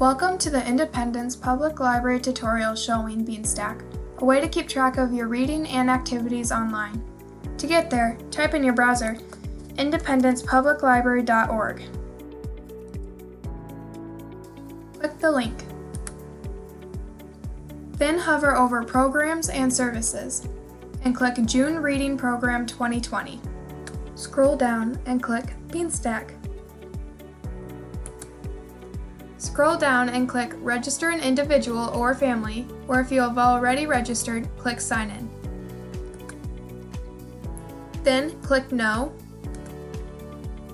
Welcome to the Independence Public Library tutorial showing Beanstack, a way to keep track of your reading and activities online. To get there, type in your browser independencepubliclibrary.org. Click the link. Then hover over Programs and Services and click June Reading Program 2020. Scroll down and click Beanstack. Scroll down and click Register an Individual or Family, or if you have already registered, click Sign In. Then click No.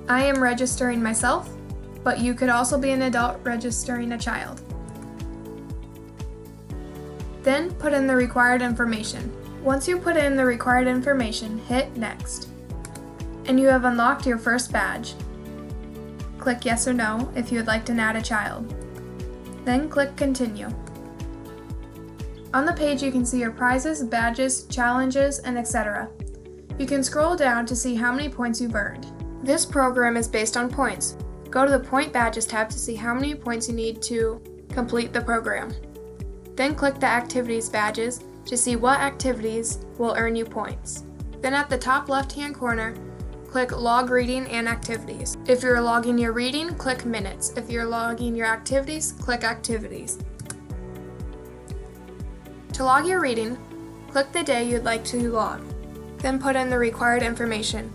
I am registering myself, but you could also be an adult registering a child. Then put in the required information. Once you put in the required information, hit Next. And you have unlocked your first badge. Click Yes or No if you would like to add a child. Then click Continue. On the page you can see your prizes, badges, challenges, and etc. You can scroll down to see how many points you've earned. This program is based on points. Go to the Point Badges tab to see how many points you need to complete the program. Then click the Activities badges to see what activities will earn you points. Then at the top left-hand corner, click Log Reading and Activities. If you're logging your reading, click Minutes. If you're logging your activities, click Activities. To log your reading, click the day you'd like to log. Then put in the required information.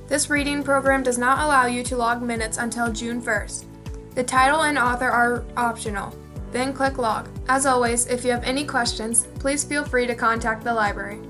This reading program does not allow you to log minutes until June 1st. The title and author are optional. Then click Log. As always, if you have any questions, please feel free to contact the library.